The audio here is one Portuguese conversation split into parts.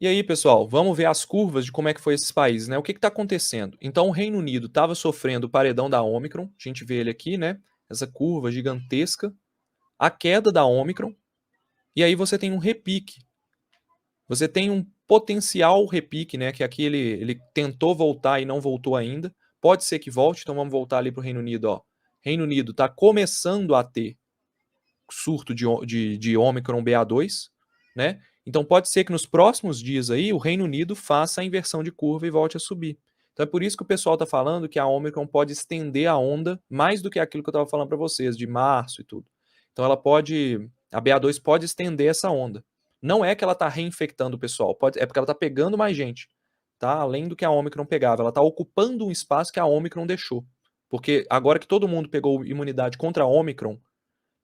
E aí, pessoal, vamos ver as curvas de como é que foi esses países, né? O que está acontecendo? Então, o Reino Unido estava sofrendo o paredão da Omicron, a gente vê ele aqui, né? Essa curva gigantesca, a queda da Omicron, e aí você tem um repique. Você tem um potencial repique, né? Que aqui ele tentou voltar e não voltou ainda. Pode ser que volte, então vamos voltar ali para o Reino Unido, ó. Reino Unido está começando a ter surto de Omicron BA2, né? Então pode ser que nos próximos dias aí o Reino Unido faça a inversão de curva e volte a subir. Então é por isso que o pessoal está falando que a Omicron pode estender a onda mais do que aquilo que eu estava falando para vocês, de março e tudo. Então ela pode, a BA2 pode estender essa onda. Não é que ela está reinfectando o pessoal, é porque ela está pegando mais gente, tá? Além do que a Omicron pegava, ela está ocupando um espaço que a Omicron deixou. Porque agora que todo mundo pegou imunidade contra a Omicron,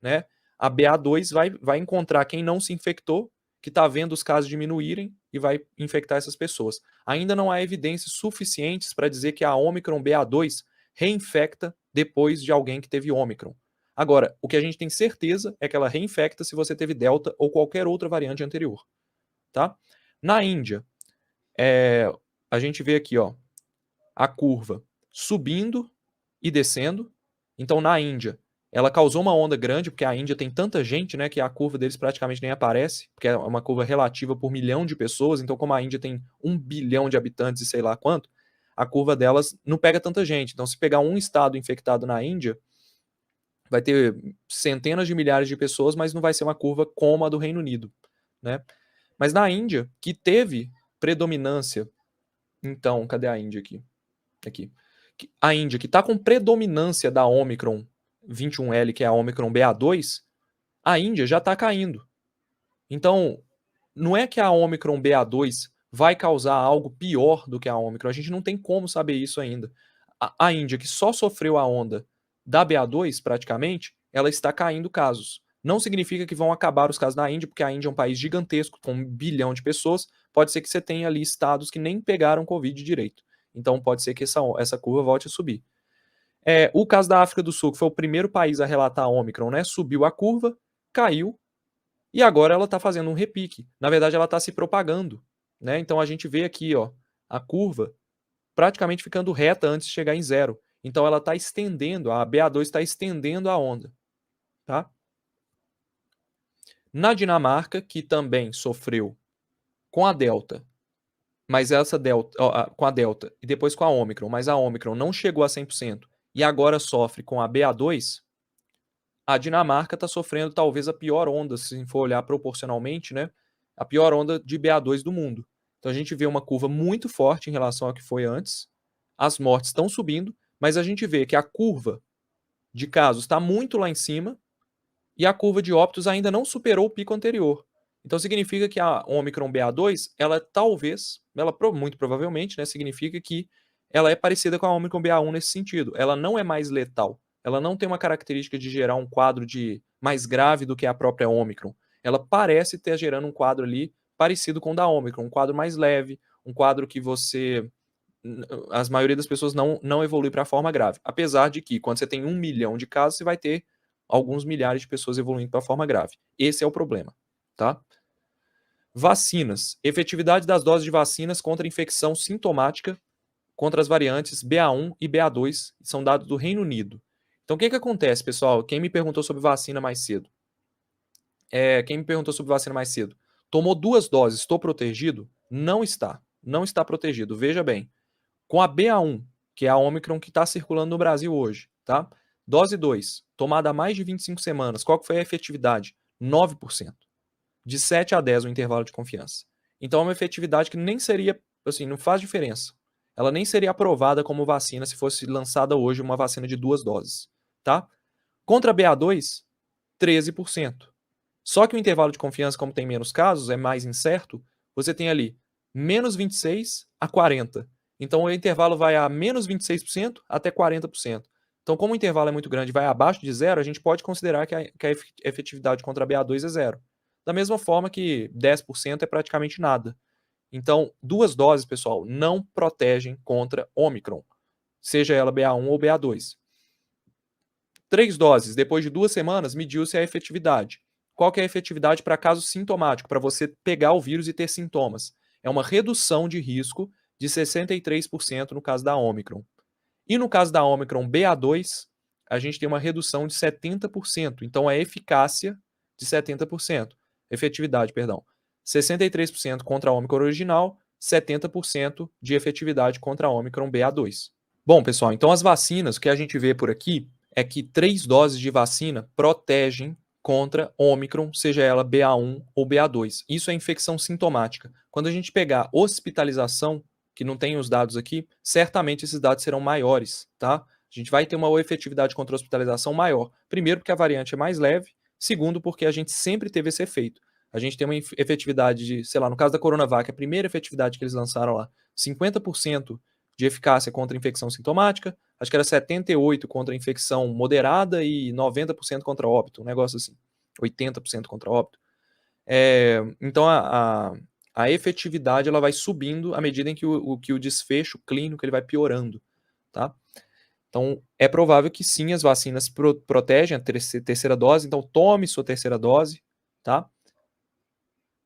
né? A BA2 vai encontrar quem não se infectou, que está vendo os casos diminuírem e vai infectar essas pessoas. Ainda não há evidências suficientes para dizer que a Omicron BA2 reinfecta depois de alguém que teve Omicron. Agora, o que a gente tem certeza é que ela reinfecta se você teve Delta ou qualquer outra variante anterior. Tá? Na Índia, a gente vê aqui ó, a curva subindo e descendo. Então, na Índia, ela causou uma onda grande, porque a Índia tem tanta gente, né, que a curva deles praticamente nem aparece, porque é uma curva relativa por milhão de pessoas. Então, como a Índia tem 1 bilhão de habitantes e sei lá quanto, a curva delas não pega tanta gente. Então, se pegar um estado infectado na Índia, vai ter centenas de milhares de pessoas, mas não vai ser uma curva como a do Reino Unido, né? Mas na Índia, que teve predominância, então, cadê a Índia aqui? Aqui. A Índia, que está com predominância da Omicron 21L, que é a Omicron BA2, a Índia já está caindo. Então, não é que a Omicron BA2 vai causar algo pior do que a Omicron. A gente não tem como saber isso ainda. A Índia, que só sofreu a onda da BA2, praticamente, ela está caindo casos. Não significa que vão acabar os casos na Índia, porque a Índia é um país gigantesco, com 1 bilhão de pessoas. Pode ser que você tenha ali estados que nem pegaram Covid direito. Então, pode ser que essa curva volte a subir. O caso da África do Sul, que foi o primeiro país a relatar a Omicron, né? Subiu a curva, caiu, e agora ela está fazendo um repique. Na verdade, ela está se propagando, né? Então a gente vê aqui, ó, a curva praticamente ficando reta antes de chegar em zero. Então ela está estendendo, a BA2 está estendendo a onda, tá? Na Dinamarca, que também sofreu com a Delta, mas essa Delta, ó, com a Delta e depois com a Omicron, mas a Omicron não chegou a 100% e agora sofre com a BA2, a Dinamarca está sofrendo talvez a pior onda, se for olhar proporcionalmente, né? A pior onda de BA2 do mundo. Então a gente vê uma curva muito forte em relação ao que foi antes. As mortes estão subindo, mas a gente vê que a curva de casos está muito lá em cima e a curva de óbitos ainda não superou o pico anterior. Então significa que a Omicron BA2, ela talvez, ela muito provavelmente, né, significa que ela é parecida com a Omicron BA1 nesse sentido. Ela não é mais letal. Ela não tem uma característica de gerar um quadro de mais grave do que a própria Omicron. Ela parece ter gerando um quadro ali parecido com o da Omicron, um quadro mais leve, um quadro que você as maioria das pessoas não evolui para a forma grave. Apesar de que, quando você tem 1 milhão de casos, você vai ter alguns milhares de pessoas evoluindo para a forma grave. Esse é o problema, tá? Vacinas. Efetividade das doses de vacinas contra infecção sintomática contra as variantes BA1 e BA2 são dados do Reino Unido. Então, o que acontece, pessoal? Quem me perguntou sobre vacina mais cedo? Tomou 2 doses, estou protegido? Não está. Não está protegido. Veja bem. Com a BA1, que é a Omicron que está circulando no Brasil hoje, tá? Dose 2, tomada há mais de 25 semanas, qual que foi a efetividade? 9%. De 7 a 10 o intervalo de confiança. Então é uma efetividade que nem seria, assim, não faz diferença. Ela nem seria aprovada como vacina se fosse lançada hoje uma vacina de 2 doses, tá? Contra a BA2, 13%. Só que o intervalo de confiança, como tem menos casos, é mais incerto, você tem ali menos 26 a 40. Então o intervalo vai a menos 26% até 40%. Então, como o intervalo é muito grande e vai abaixo de zero, a gente pode considerar que a efetividade contra a BA2 é zero. Da mesma forma que 10% é praticamente nada. Então, 2 doses, pessoal, não protegem contra Omicron, seja ela BA1 ou BA2. 3 doses, depois de 2 semanas, mediu-se a efetividade. Qual que é a efetividade para caso sintomático, para você pegar o vírus e ter sintomas? é uma redução de risco de 63% no caso da Ômicron. E no caso da Ômicron BA2, a gente tem uma redução de 70%. Então, a eficácia de 70%. Efetividade, perdão. 63% contra a Ômicron original, 70% de efetividade contra a Ômicron BA2. Bom, pessoal, então as vacinas, o que a gente vê por aqui é que 3 doses de vacina protegem contra Ômicron, seja ela BA1 ou BA2. Isso é infecção sintomática. Quando a gente pegar hospitalização, que não tem os dados aqui, certamente esses dados serão maiores, tá? A gente vai ter uma efetividade contra a hospitalização maior. Primeiro, porque a variante é mais leve. Segundo, porque a gente sempre teve esse efeito. A gente tem uma efetividade de, sei lá, no caso da Coronavac, a primeira efetividade que eles lançaram lá, 50% de eficácia contra infecção sintomática, acho que era 78% contra infecção moderada e 90% contra óbito, um negócio assim, 80% contra óbito. Então a efetividade ela vai subindo à medida em que o desfecho clínico ele vai piorando, tá? Então é provável que sim, as vacinas protegem a terceira dose, então tome sua terceira dose, tá?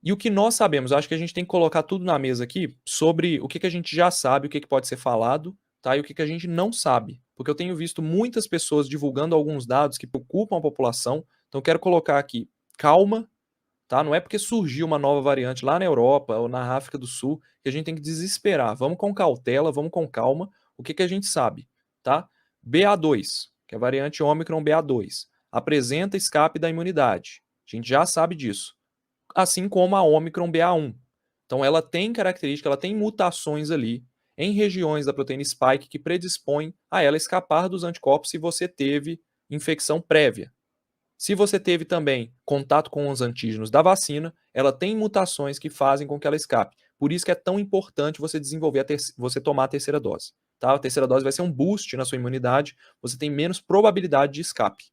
E o que nós sabemos, acho que a gente tem que colocar tudo na mesa aqui sobre o que a gente já sabe, o que pode ser falado, tá? E o que a gente não sabe. Porque eu tenho visto muitas pessoas divulgando alguns dados que preocupam a população. Então eu quero colocar aqui, calma, tá? Não é porque surgiu uma nova variante lá na Europa ou na África do Sul que a gente tem que desesperar. Vamos com cautela, vamos com calma. O que a gente sabe, tá? BA2, que é a variante Ômicron BA2, apresenta escape da imunidade. A gente já sabe disso, assim como a Ômicron BA1. Então ela tem característica, ela tem mutações ali em regiões da proteína spike que predispõem a ela escapar dos anticorpos se você teve infecção prévia. Se você teve também contato com os antígenos da vacina, ela tem mutações que fazem com que ela escape. Por isso que é tão importante você desenvolver você tomar a terceira dose. Tá? A terceira dose vai ser um boost na sua imunidade, você tem menos probabilidade de escape.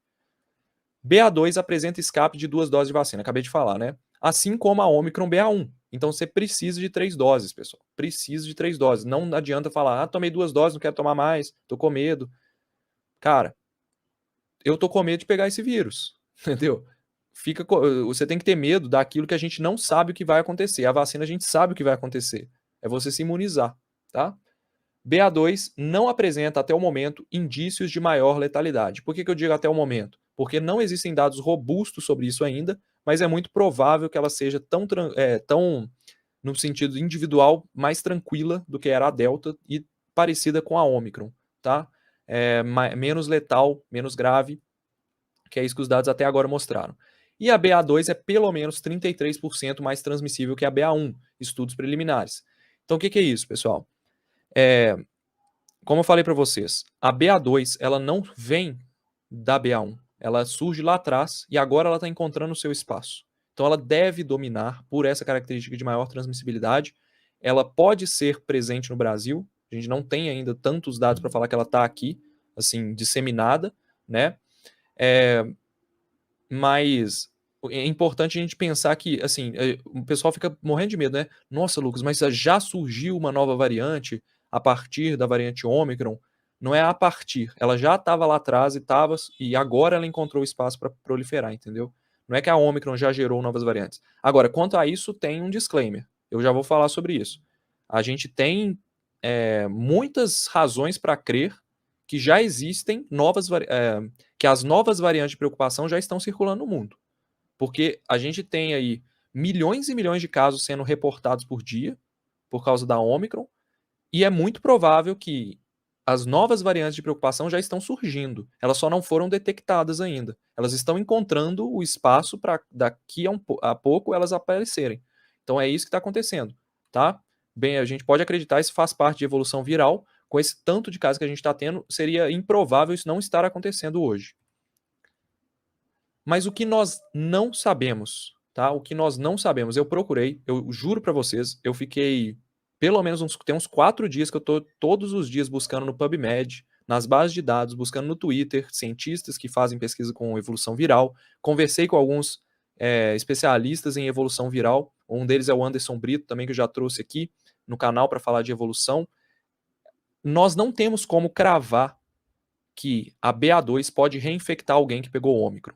BA2 apresenta escape de 2 doses de vacina, acabei de falar, né? Assim como a Ômicron BA1. Então você precisa de 3 doses, pessoal. Precisa de 3 doses. Não adianta falar, tomei 2 doses, não quero tomar mais, tô com medo. Cara, eu tô com medo de pegar esse vírus, entendeu? Você tem que ter medo daquilo que a gente não sabe o que vai acontecer. A vacina a gente sabe o que vai acontecer. É você se imunizar, tá? BA2 não apresenta até o momento indícios de maior letalidade. Por que eu digo até o momento? Porque não existem dados robustos sobre isso ainda, mas é muito provável que ela seja tão no sentido individual, mais tranquila do que era a Delta e parecida com a Omicron, tá? Menos letal, menos grave, que é isso que os dados até agora mostraram. E a BA2 é pelo menos 33% mais transmissível que a BA1, estudos preliminares. Então o que é isso, pessoal? Como eu falei para vocês, a BA2 ela não vem da BA1, ela surge lá atrás e agora ela está encontrando o seu espaço. Então ela deve dominar por essa característica de maior transmissibilidade. Ela pode ser presente no Brasil, a gente não tem ainda tantos dados para falar que ela está aqui, assim, disseminada, né? Mas é importante a gente pensar que, assim, o pessoal fica morrendo de medo, né? Nossa, Lucas, mas já surgiu uma nova variante a partir da variante Ômicron? Não é a partir, ela já estava lá atrás e agora ela encontrou espaço para proliferar, entendeu? Não é que a Ômicron já gerou novas variantes. Agora, quanto a isso, tem um disclaimer. Eu já vou falar sobre isso. A gente tem muitas razões para crer que já existem que as novas variantes de preocupação já estão circulando no mundo. Porque a gente tem aí milhões e milhões de casos sendo reportados por dia por causa da Omicron, e é muito provável que as novas variantes de preocupação já estão surgindo. Elas só não foram detectadas ainda. Elas estão encontrando o espaço para daqui a pouco elas aparecerem. Então é isso que está acontecendo, tá? Bem, a gente pode acreditar, isso faz parte de evolução viral. Com esse tanto de casos que a gente está tendo, seria improvável isso não estar acontecendo hoje. Mas o que nós não sabemos, tá? O que nós não sabemos, eu procurei, eu juro para vocês, eu fiquei pelo menos tem uns 4 dias que eu tô todos os dias buscando no PubMed, nas bases de dados, buscando no Twitter, cientistas que fazem pesquisa com evolução viral. Conversei com alguns especialistas em evolução viral. Um deles é o Anderson Brito, também que eu já trouxe aqui no canal para falar de evolução. Nós não temos como cravar que a BA2 pode reinfectar alguém que pegou o Ômicron.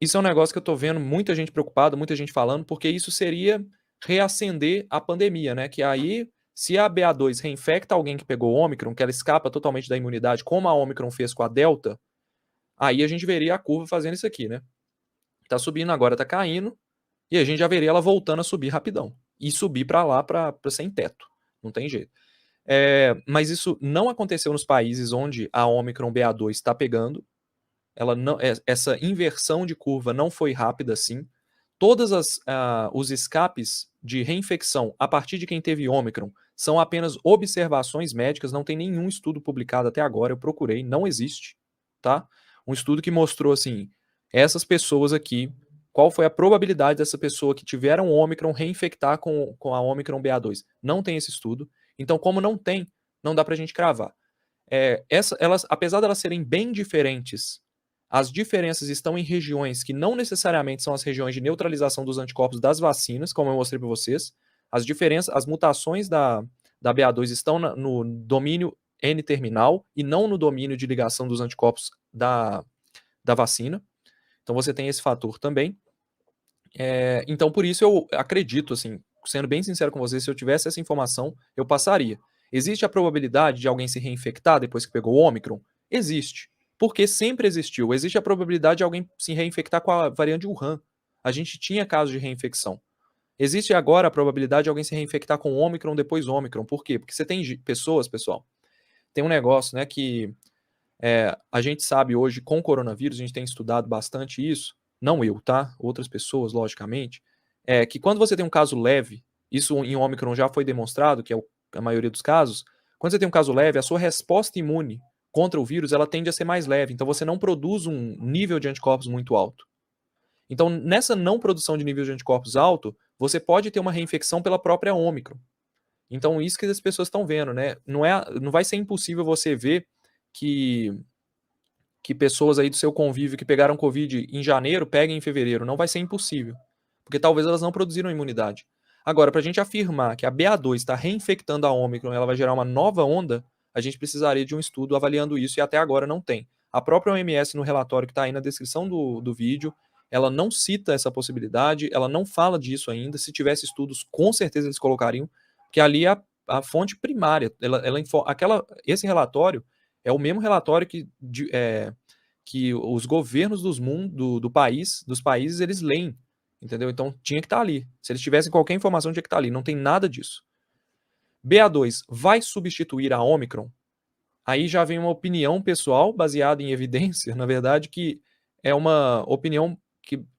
Isso é um negócio que eu tô vendo muita gente preocupada, muita gente falando, porque isso seria reacender a pandemia, né? Que aí, se a BA2 reinfecta alguém que pegou Ômicron, que ela escapa totalmente da imunidade, como a Ômicron fez com a Delta, aí a gente veria a curva fazendo isso aqui, né? Tá subindo agora, tá caindo, e a gente já veria ela voltando a subir rapidão. E subir para lá, para sem teto. Não tem jeito. Mas isso não aconteceu nos países onde a Omicron BA2 está pegando. Essa inversão de curva não foi rápida assim. Todos os escapes de reinfecção a partir de quem teve Omicron são apenas observações médicas, não tem nenhum estudo publicado até agora, eu procurei, não existe, tá? Um estudo que mostrou assim, essas pessoas aqui, qual foi a probabilidade dessa pessoa que tiveram Omicron reinfectar com a Omicron BA2? Não tem esse estudo, então como não tem, não dá pra gente cravar. Apesar de elas serem bem diferentes, as diferenças estão em regiões que não necessariamente são as regiões de neutralização dos anticorpos das vacinas, como eu mostrei para vocês. As mutações da BA2 estão no domínio N-terminal e não no domínio de ligação dos anticorpos da vacina. Então você tem esse fator também. Então por isso eu acredito, assim, sendo bem sincero com vocês, se eu tivesse essa informação, eu passaria. Existe a probabilidade de alguém se reinfectar depois que pegou o Ômicron? Existe. Porque sempre existiu. Existe a probabilidade de alguém se reinfectar com a variante Wuhan. A gente tinha casos de reinfecção. Existe agora a probabilidade de alguém se reinfectar com Ômicron depois Ômicron. Por quê? Porque você tem pessoas, pessoal, tem um negócio, né, que a gente sabe hoje com o coronavírus, a gente tem estudado bastante isso, não eu, tá? Outras pessoas, logicamente, que quando você tem um caso leve, isso em Ômicron já foi demonstrado, que é a maioria dos casos, quando você tem um caso leve, a sua resposta imune contra o vírus, ela tende a ser mais leve, então você não produz um nível de anticorpos muito alto. Então, nessa não produção de nível de anticorpos alto, você pode ter uma reinfecção pela própria Ômicron. Então, isso que as pessoas estão vendo, né? Não vai ser impossível você ver que pessoas aí do seu convívio que pegaram Covid em janeiro peguem em fevereiro. Não vai ser impossível. Porque talvez elas não produziram imunidade. Agora, para a gente afirmar que a BA2 está reinfectando a Ômicron e ela vai gerar uma nova onda, a gente precisaria de um estudo avaliando isso e até agora não tem. A própria OMS, no relatório que está aí na descrição do vídeo, ela não cita essa possibilidade, ela não fala disso ainda. Se tivesse estudos, com certeza eles colocariam, porque ali é a fonte primária. Esse relatório é o mesmo relatório que os governos dos países, eles leem, entendeu? Então tinha que estar ali. Se eles tivessem qualquer informação, tinha que estar ali. Não tem nada disso. BA2 vai substituir a Omicron? Aí já vem uma opinião pessoal baseada em evidência, na verdade, que é uma opinião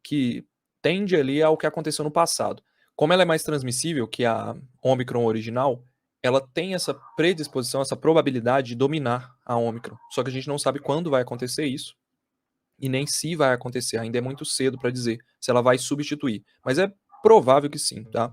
que tende ali ao que aconteceu no passado. Como ela é mais transmissível que a Omicron original, ela tem essa predisposição, essa probabilidade de dominar a Omicron. Só que a gente não sabe quando vai acontecer isso e nem se vai acontecer. Ainda é muito cedo para dizer se ela vai substituir. Mas é provável que sim, tá?